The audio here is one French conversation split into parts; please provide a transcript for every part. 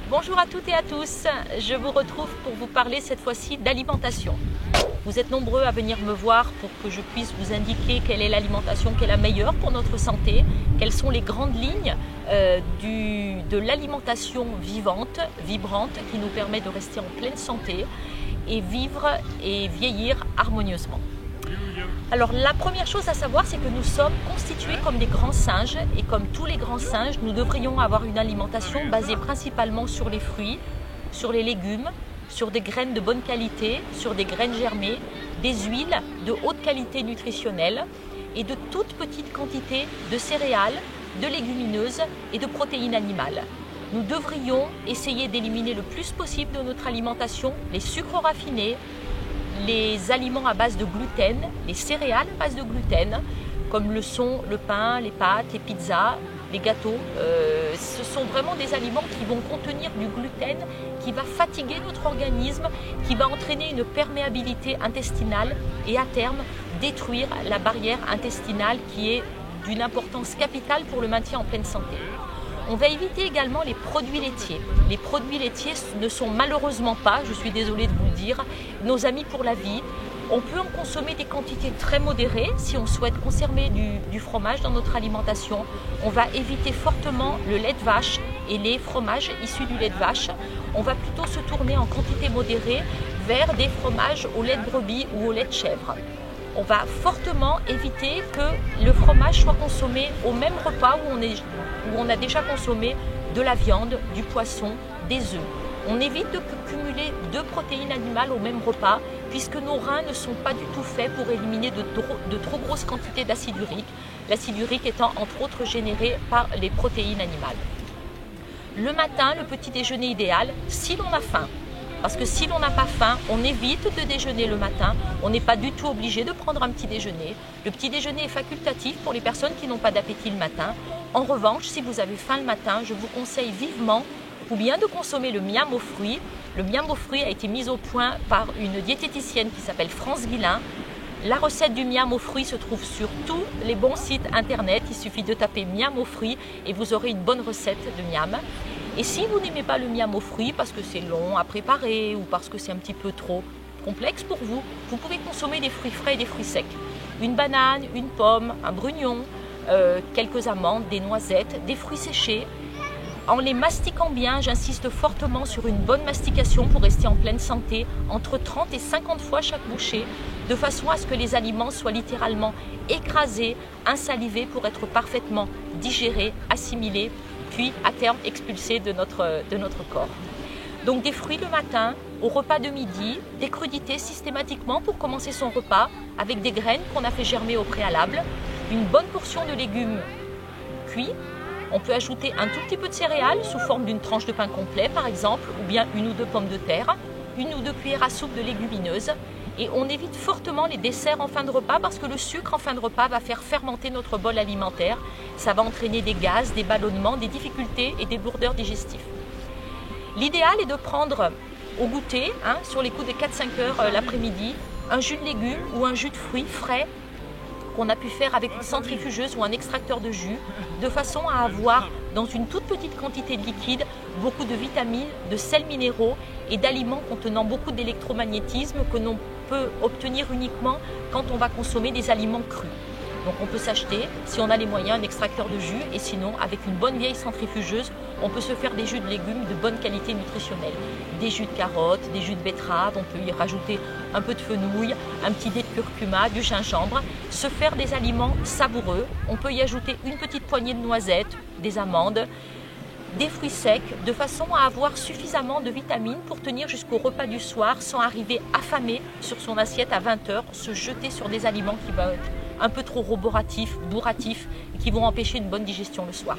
Bonjour à toutes et à tous, je vous retrouve pour vous parler cette fois-ci d'alimentation. Vous êtes nombreux à venir me voir pour que je puisse vous indiquer quelle est l'alimentation qui est la meilleure pour notre santé, quelles sont les grandes lignes de l'alimentation vivante, vibrante, qui nous permet de rester en pleine santé et vivre et vieillir harmonieusement. Alors la première chose à savoir, c'est que nous sommes constitués comme des grands singes et comme tous les grands singes, nous devrions avoir une alimentation basée principalement sur les fruits, sur les légumes, sur des graines de bonne qualité, sur des graines germées, des huiles de haute qualité nutritionnelle et de toutes petites quantités de céréales, de légumineuses et de protéines animales. Nous devrions essayer d'éliminer le plus possible de notre alimentation les sucres raffinés, les aliments à base de gluten, les céréales à base de gluten, comme le sont le pain, les pâtes, les pizzas, les gâteaux. Ce sont vraiment des aliments qui vont contenir du gluten, qui va fatiguer notre organisme, qui va entraîner une perméabilité intestinale et à terme détruire la barrière intestinale qui est d'une importance capitale pour le maintien en pleine santé. On va éviter également les produits laitiers. Les produits laitiers ne sont malheureusement pas, je suis désolée de vous le dire, nos amis pour la vie. On peut en consommer des quantités très modérées si on souhaite conserver du fromage dans notre alimentation. On va éviter fortement le lait de vache et les fromages issus du lait de vache. On va plutôt se tourner en quantité modérée vers des fromages au lait de brebis ou au lait de chèvre. On va fortement éviter que le fromage soit consommé au même repas où on a déjà consommé de la viande, du poisson, des œufs. On évite de cumuler 2 protéines animales au même repas puisque nos reins ne sont pas du tout faits pour éliminer de trop grosses quantités d'acide urique, l'acide urique étant entre autres généré par les protéines animales. Le matin, le petit déjeuner idéal, si l'on a faim. Parce que si l'on n'a pas faim, on évite de déjeuner le matin. On n'est pas du tout obligé de prendre un petit déjeuner. Le petit déjeuner est facultatif pour les personnes qui n'ont pas d'appétit le matin. En revanche, si vous avez faim le matin, je vous conseille vivement ou bien de consommer le miam aux fruits. Le miam aux fruits a été mis au point par une diététicienne qui s'appelle France Guillain. La recette du miam aux fruits se trouve sur tous les bons sites internet. Il suffit de taper miam aux fruits et vous aurez une bonne recette de miam. Et si vous n'aimez pas le miam aux fruits parce que c'est long à préparer ou parce que c'est un petit peu trop complexe pour vous, vous pouvez consommer des fruits frais et des fruits secs. Une banane, une pomme, un brugnon, quelques amandes, des noisettes, des fruits séchés. En les mastiquant bien, j'insiste fortement sur une bonne mastication pour rester en pleine santé, entre 30 et 50 fois chaque bouchée, de façon à ce que les aliments soient littéralement écrasés, insalivés pour être parfaitement digérés, assimilés, puis à terme expulsés de notre corps. Donc des fruits le matin, au repas de midi, des crudités systématiquement pour commencer son repas, avec des graines qu'on a fait germer au préalable, une bonne portion de légumes cuits. On peut ajouter un tout petit peu de céréales sous forme d'une tranche de pain complet par exemple, ou bien 1 ou 2 pommes de terre, 1 ou 2 cuillères à soupe de légumineuses. Et on évite fortement les desserts en fin de repas parce que le sucre en fin de repas va faire fermenter notre bol alimentaire. Ça va entraîner des gaz, des ballonnements, des difficultés et des lourdeurs digestives. L'idéal est de prendre au goûter, sur les coups de 4-5 heures l'après-midi, un jus de légumes ou un jus de fruits frais qu'on a pu faire avec une centrifugeuse ou un extracteur de jus, de façon à avoir dans une toute petite quantité de liquide beaucoup de vitamines, de sels minéraux et d'aliments contenant beaucoup d'électromagnétisme que l'on peut obtenir uniquement quand on va consommer des aliments crus. Donc on peut s'acheter, si on a les moyens, un extracteur de jus et sinon avec une bonne vieille centrifugeuse, on peut se faire des jus de légumes de bonne qualité nutritionnelle. Des jus de carottes, des jus de betterave, on peut y rajouter un peu de fenouil, un petit dé de curcuma, du gingembre, se faire des aliments savoureux. On peut y ajouter une petite poignée de noisettes, des amandes, des fruits secs, de façon à avoir suffisamment de vitamines pour tenir jusqu'au repas du soir sans arriver affamé sur son assiette à 20 h, se jeter sur des aliments qui vont être un peu trop roboratifs, bourratifs et qui vont empêcher une bonne digestion le soir.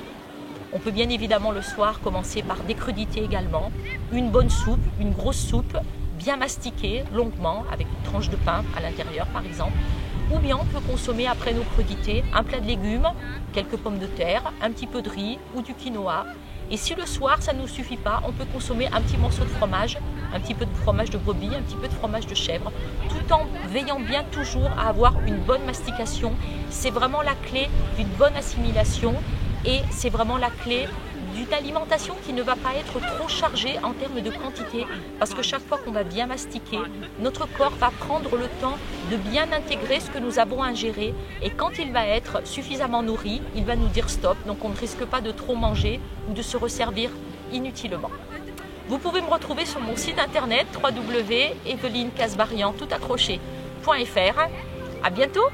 On peut bien évidemment le soir commencer par des crudités également, une bonne soupe, une grosse soupe, bien mastiquée longuement avec une tranche de pain à l'intérieur par exemple. Ou bien on peut consommer après nos crudités un plat de légumes, quelques pommes de terre, un petit peu de riz ou du quinoa. Et si le soir ça ne nous suffit pas, on peut consommer un petit morceau de fromage, un petit peu de fromage de brebis, un petit peu de fromage de chèvre, tout en veillant bien toujours à avoir une bonne mastication. C'est vraiment la clé d'une bonne assimilation et c'est vraiment la clé d'une alimentation qui ne va pas être trop chargée en termes de quantité, parce que chaque fois qu'on va bien mastiquer, notre corps va prendre le temps de bien intégrer ce que nous avons ingéré, et quand il va être suffisamment nourri, il va nous dire stop, donc on ne risque pas de trop manger ou de se resservir inutilement. Vous pouvez me retrouver sur mon site internet www.evelyncasbarian.fr. À bientôt!